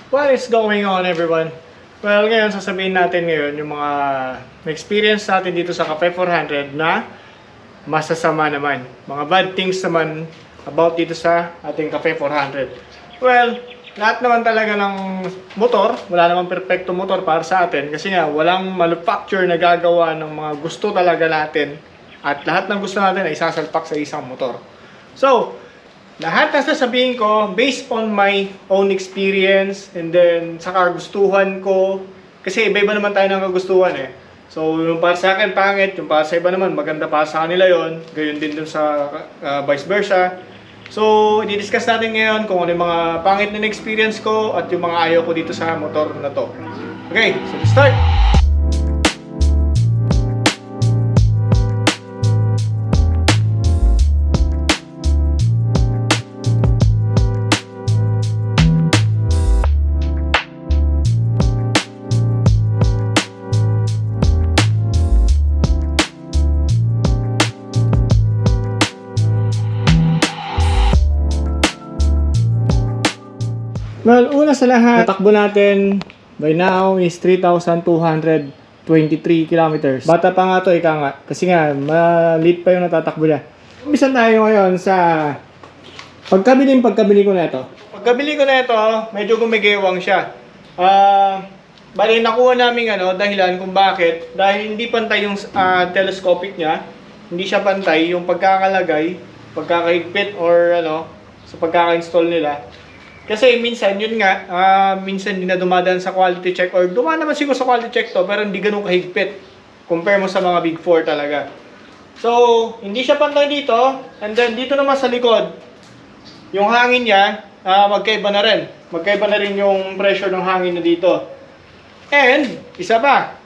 What is going on, everyone? Well, ngayon sasabihin natin ngayon yung mga experience natin dito sa Cafe 400 na masasama naman. Mga bad things naman about dito sa ating Cafe 400. Well, lahat naman talaga ng motor, wala namang perfecto motor para sa atin kasi nga walang manufacturer na gagawa ng mga gusto talaga natin at lahat ng gusto natin ay isasalpak sa isang motor. So, lahat na sasabihin ko based on my own experience and then sa kagustuhan ko kasi iba-iba naman tayo ng kagustuhan eh. So yung para sa akin pangit, yung para sa iba naman maganda para sa kanila yon, gayon din dun sa vice versa. So i-discuss natin ngayon kung ano yung mga pangit na experience ko at yung mga ayaw ko dito sa motor na to. Okay, so let's start! Well, una sa lahat, takbo natin by now is 3,223 kilometers. Bata pa nga to, ika nga. Kasi nga, maliit pa yung natatakbo niya. Umpisan tayo ngayon sa pagkabili ko na ito. Pagkabili ko na ito, medyo gumigewang siya. Bali, nakuha namin dahilan kung bakit. Dahil hindi pantay yung telescopic niya. Hindi siya pantay yung pagkakalagay, pagkakahigpit or sa pagkaka-install nila. Kasi minsan, yun nga, minsan hindi na dumadaan sa quality check or dumaan naman siguro sa quality check to pero hindi ganun kahigpit. Compare mo sa mga big 4 talaga. So, hindi siya pantay dito. And then, dito naman sa likod, yung hangin niya, magkaiba na rin. Magkaiba na rin yung pressure ng hangin na dito. And, isa pa,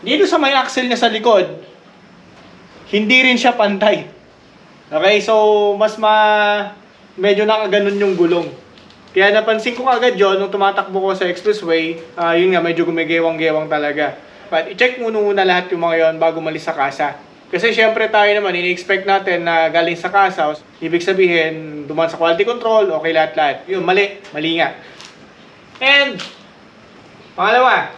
dito sa may axle niya sa likod, hindi rin siya pantay. Okay, so, medyo nakaganon yung gulong. Kaya napansin ko agad yun nung tumatakbo ko sa expressway, yun nga, medyo gumigewang-gewang talaga. But i-check muna lahat yung mga yon bago malis sa kasa. Kasi syempre tayo naman, ini-expect natin na galing sa kasa, ibig sabihin, dumaan sa quality control, okay lahat-lahat. Yun, mali nga. And, pangalawa,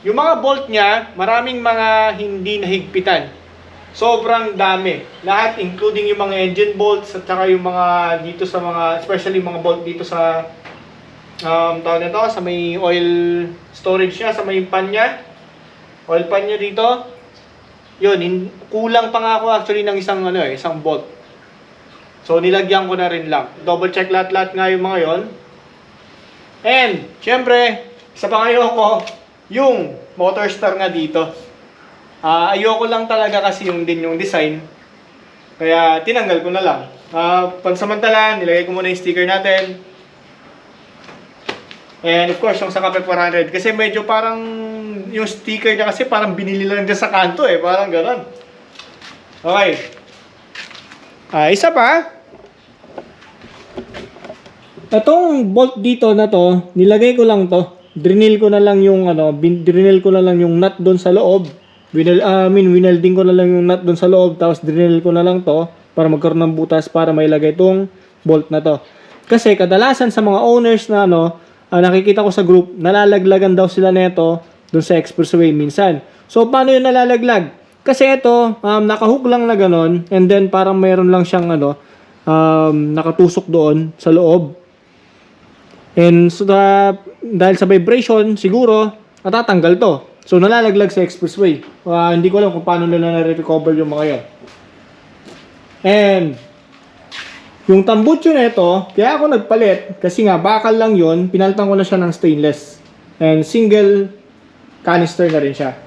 yung mga bolt niya, maraming mga hindi nahigpitan. Sobrang dami. Lahat, including yung mga engine bolts at saka yung mga dito sa mga, especially mga bolt dito sa tawag nito, sa may oil storage niya, sa may pan niya. Oil pan niya dito. Yun, kulang pa nga ako actually ng isang bolt. So, nilagyan ko na rin lang. Double check lahat-lahat nga yung mga yon. And, syempre, isa pa ngayon ko, yung motor star nga dito. Ayoko lang talaga kasi yung design. Kaya tinanggal ko na lang. Pansamantala, nilagay ko muna yung sticker natin. And of course, yung sa Cafe 400. Kasi medyo parang yung sticker niya kasi parang binili lang dyan sa kanto eh. Parang gano'n. Okay. Isa pa. Itong bolt dito na to, nilagay ko lang to. Drinil ko na lang yung nut doon sa loob. Winelding ko na lang yung nut doon sa loob, tapos drill ko na lang to para magkaroon ng butas para mailagay itong bolt na to. Kasi kadalasan sa mga owners na nakikita ko sa group, nalalaglagan daw sila nito doon sa expressway minsan. So paano yun nalalaglag? Kasi ito, nakahook lang na ganon, and then parang mayroon lang siyang nakatusok doon sa loob. And so, dahil sa vibration, siguro natatanggal to. So, nalalaglag sa expressway. Hindi ko alam kung paano nila na-recover yung mga yan. And, yung tambutso na ito, kaya ako nagpalit, kasi nga, bakal lang yon, pinalitan ko na siya ng stainless. And, single canister na rin siya.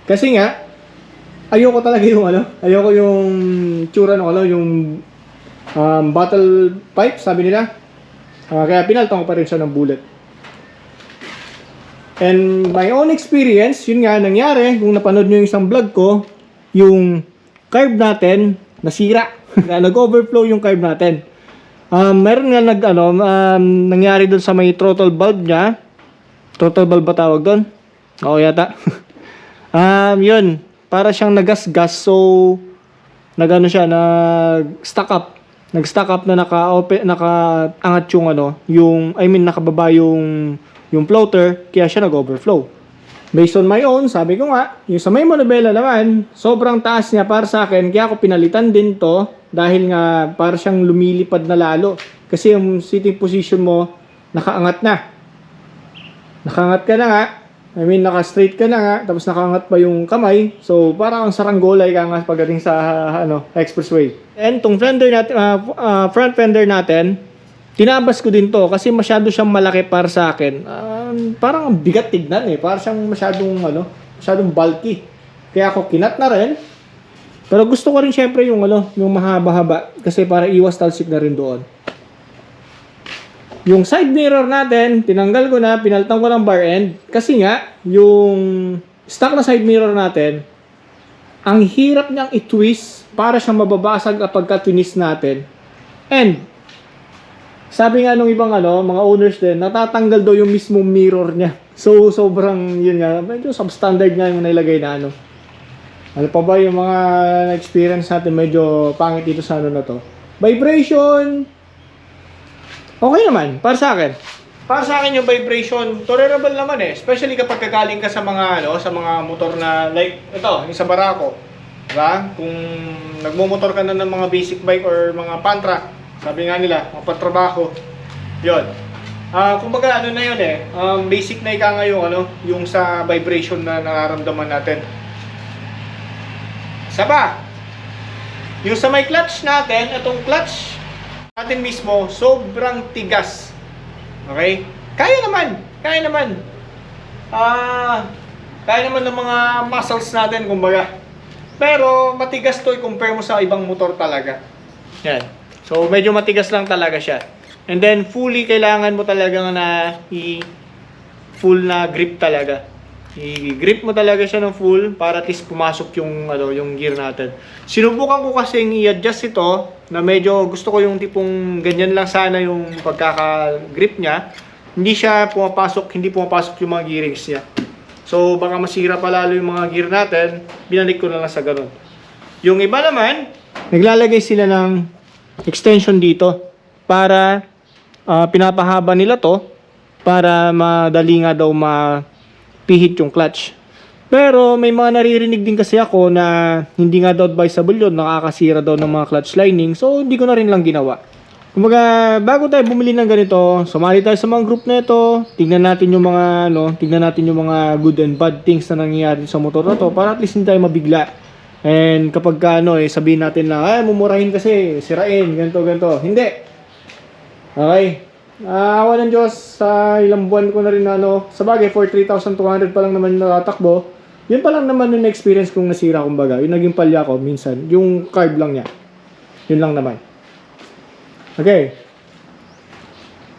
Kasi nga, ayoko talaga ayoko yung tsura yung bottle pipe, sabi nila. Kaya pinalitan ko pa rin siya ng bullet. And my own experience, yun nga, nangyari, kung napanood nyo yung isang vlog ko, yung carb natin, nasira. Nag-overflow yung carb natin. Meron nga nangyari doon sa may throttle valve niya. Throttle valve ba tawag doon? Oo yata. Yun, para siyang nagasgas, so, nag-stuck up. nag-stack up na nakaangat yung nakababa yung floater, kaya siya nag-overflow. Based on my own, sabi ko nga, yung sa may Monobella naman, sobrang taas niya para sa akin, kaya ako pinalitan din to, dahil nga para siyang lumilipad na lalo. Kasi yung sitting position mo, nakaangat na. Nakaangat ka na nga, naka-straight ka na nga, tapos nakaangat pa yung kamay. So, parang ang saranggolay ka nga pagdating sa expressway. And tong fender natin, front fender natin, tinabas ko din to kasi masyado siyang malaki para sa akin. Parang bigat tignan eh. Parang siyang masyadong bulky. Kaya ako kinat na rin. Pero gusto ko rin syempre yung mahaba-haba kasi para iwas talsik na rin doon. Yung side mirror natin, tinanggal ko na, pinalitan ko ng bar end. Kasi nga, yung stock na side mirror natin, ang hirap niyang i-twist para siyang mababasag kapag ka-twist natin. And, sabi nga nung ibang mga owners din, natatanggal daw yung mismong mirror niya. So, sobrang, yun nga, medyo substandard nga yung nailagay na Ano pa ba yung mga experience natin, medyo pangit dito sa na to. Vibration, okay naman, para sa akin. Para sa akin yung vibration, tolerable naman eh. Especially kapag kagaling ka sa mga motor na like ito, yung sa Barako. Diba? Kung nagmumotor ka na ng mga basic bike or mga pantra, sabi nga nila, mga patrabaho. Yun. Kumbaga na yun eh. Basic na ika nga yung sa vibration na nararamdaman natin. Saba, yung sa may clutch natin, itong clutch natin mismo, sobrang tigas. Okay? Kaya naman. Kaya naman ng mga muscles natin, kumbaga. Pero matigas to i-compare mo sa ibang motor talaga. Yan. So, medyo matigas lang talaga siya. And then, fully kailangan mo talaga na full na grip talaga. I-grip mo talaga siya ng full para at least pumasok yung gear natin. Sinubukan ko kasi i-adjust ito na medyo gusto ko yung tipong ganyan lang sana yung pagkaka-grip niya. Hindi pumapasok yung mga gearings niya. So baka masira pa lalo yung mga gear natin, binalik ko na lang sa ganun. Yung iba naman, naglalagay sila ng extension dito para pinapahaba nila to para madali nga daw pihit yung clutch. Pero may mga naririnig din kasi ako na hindi nga daw advisable yun, nakakasira daw ng mga clutch lining. So hindi ko na rin lang ginawa. Kumbaga, bago tayo bumili ng ganito, sumali tayo sa mga group na ito, tingnan natin yung mga good and bad things na nangyayari sa motor na to para at least hindi tayo mabigla. And kapag sabihin natin na mumurahin kasi, sirain, ganito. Hindi. Okay. Awa ng Diyos, sa ilang buwan ko na rin sa bagay, for 3,200 pa lang naman natatakbo, yun pa lang naman yung experience kong nasira, kumbaga. Yung naging palya ko, minsan, yung carb lang niya. Yun lang naman. Okay.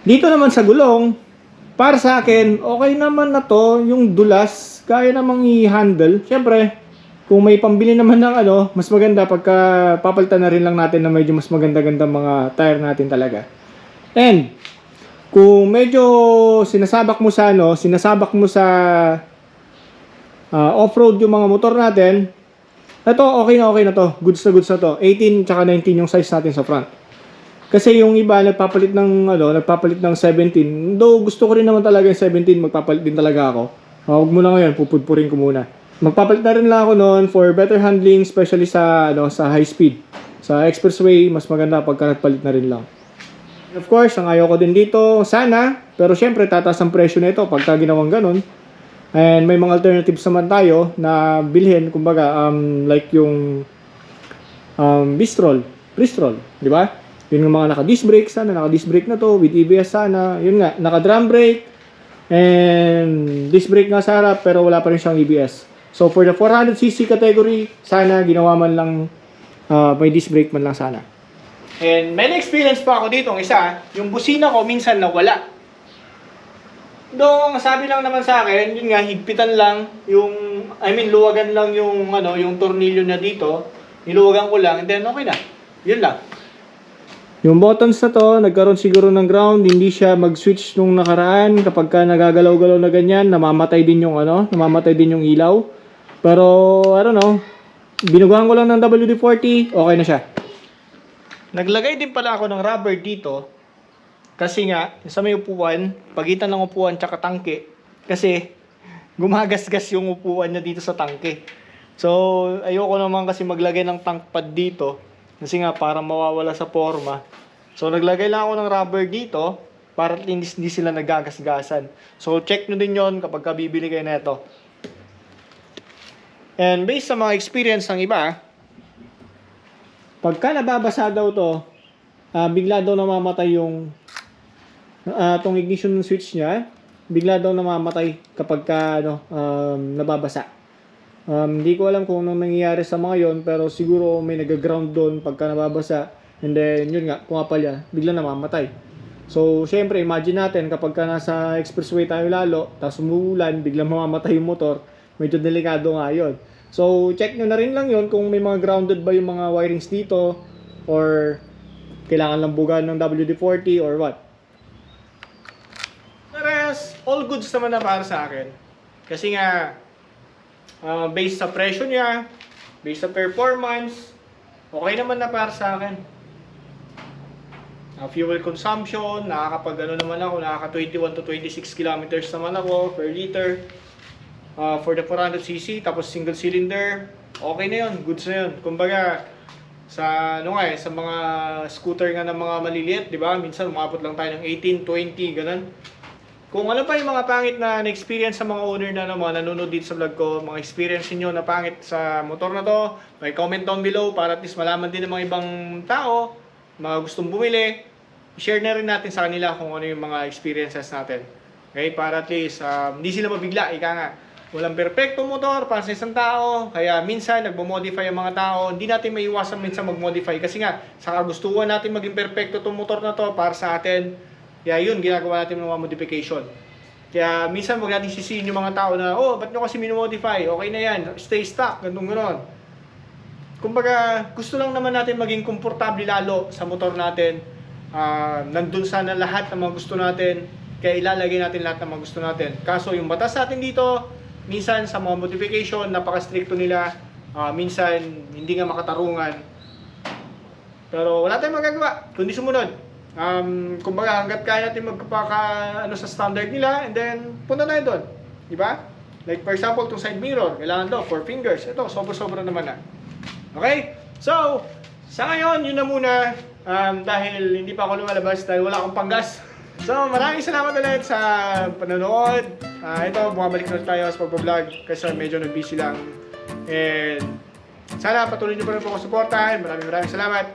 Dito naman sa gulong, para sa akin, okay naman na to, yung dulas, kaya namang i-handle. Siyempre, kung may pambili naman ng mas maganda, pagka papalitan na rin lang natin na medyo mas maganda-ganda mga tire natin talaga. And, kung medyo sinasabak mo sa off-road yung mga motor natin, ito okay na to. Goods na to. 18 tsaka 19 yung size natin sa front. Kasi yung iba nagpapalit ng 17. Though gusto ko rin naman talaga yung 17, magpapalit din talaga ako. Huwag mo na ngayon, pupudpurin ko muna. Magpapalit na rin lang ako noon for better handling, especially sa high speed. Sa expressway, mas maganda pagka nagpalit na rin lang. Of course, ang ayaw ko din dito, sana, pero syempre tataas ang presyo na ito pagka ginawang ganun. And may mga alternatives naman tayo na bilhin, kumbaga, like yung Bristol, di ba? Yun yung mga naka-disc brake, sana naka-disc brake na to, with EBS sana, yun nga, naka-drum brake, and disc brake nga sa harap, pero wala pa rin siyang EBS. So for the 400cc category, sana ginawa man lang, may disc brake man lang sana. And may experience pa ako dito, isa, yung busina ko minsan nawala. Doon, sabi lang naman sa akin, yun nga, higpitan lang, luwagan lang yung tornilyo na dito, niluwagan ko lang, and then okay na. Yun lang. Yung buttons na to, nagkaroon siguro ng ground, hindi siya mag-switch nung nakaraan, kapag ka nagagalaw-galaw na ganyan, namamatay din yung ilaw. Pero, I don't know, binugahan ko lang ng WD-40, okay na siya. Naglagay din pala ako ng rubber dito. Kasi nga, sa may upuan, pagitan ng upuan tsaka tangke. Kasi, gumagasgas yung upuan niya dito sa tangke. So, ayoko naman kasi maglagay ng tank pad dito. Kasi nga, para mawawala sa forma. So, naglagay lang ako ng rubber dito para at least hindi sila nagagasgasan. So, check nyo din yon kapag bibili kayo neto. And based sa mga experience ng iba, pagka nababasa daw to, bigla daw namamatay yung tong ignition switch niya, bigla daw namamatay kapag nababasa. Hindi ko alam kung anong nangyayari sa mga yon, pero siguro may nag-ground doon pagka nababasa. And then, yun nga, pumapalya, bigla namamatay. So, syempre, imagine natin kapag nasa expressway tayo lalo, tapos umuulan, biglang mamamatay yung motor, medyo delikado nga yun. So, check nyo na rin lang yun kung may mga grounded ba yung mga wirings dito, or kailangan lambugan ng WD-40 or what. Whereas, all goods naman na para sa akin. Kasi nga, based sa presyo niya, based sa performance, okay naman na para sa akin. Fuel consumption, nakaka 21 to 26 kilometers naman ako per liter. For the 400cc, tapos single cylinder, okay na yun, goods na yun. Kumbaga, sa mga scooter nga ng mga maliliit, di ba? Minsan umabot lang tayo ng 18, 20, ganun. Kung ano pa yung mga pangit na na-experience sa mga owner na naman, nanonood dito sa vlog ko, mga experience niyo na pangit sa motor na to, may comment down below para at least malaman din ng mga ibang tao, mga gustong bumili, share na rin natin sa kanila kung ano yung mga experiences natin. Okay? Para at least hindi sila mabigla, ika nga. Walang perfectong motor para sa isang tao, kaya minsan nagmo-modify ang mga tao. Hindi natin maiwasan minsan mag-modify kasi nga sa kagustuhan natin maging perfecto itong motor na to para sa atin. Kaya yun, ginagawa natin ng mga modification. Kaya minsan wag natin sisihin yung mga tao na, oh, ba't nyo kasi minimodify? Okay na yan, stay stock, ganun ganon. Kumbaga, gusto lang naman natin maging komportable lalo sa motor natin. Nandun sana lahat ng mga gusto natin, kaya ilalagay natin lahat ng mga gusto natin. Kaso yung batas natin dito, minsan sa mga modification, napaka-stricto nila, minsan hindi nga makatarungan. Pero wala tayong magagawa, kundi sumunod. Kumbaga hanggat kaya natin magpaka sa standard nila, and then punta tayo doon, di ba? Like for example, itong side mirror, kailangan daw 4 fingers. Ito, sobra-sobra naman na. Okay? So, sa ngayon, yun na muna. Dahil hindi pa ako lumalabas dahil wala akong panggas. So, maraming salamat ulit sa panonood. Ito, bumabalik na tayo sa pag-vlog kasi medyo nag-busy lang. And sana patuloy nyo pa rin po ako supportahan. Maraming salamat.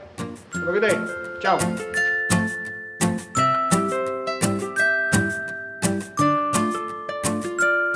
Have a good day. Ciao!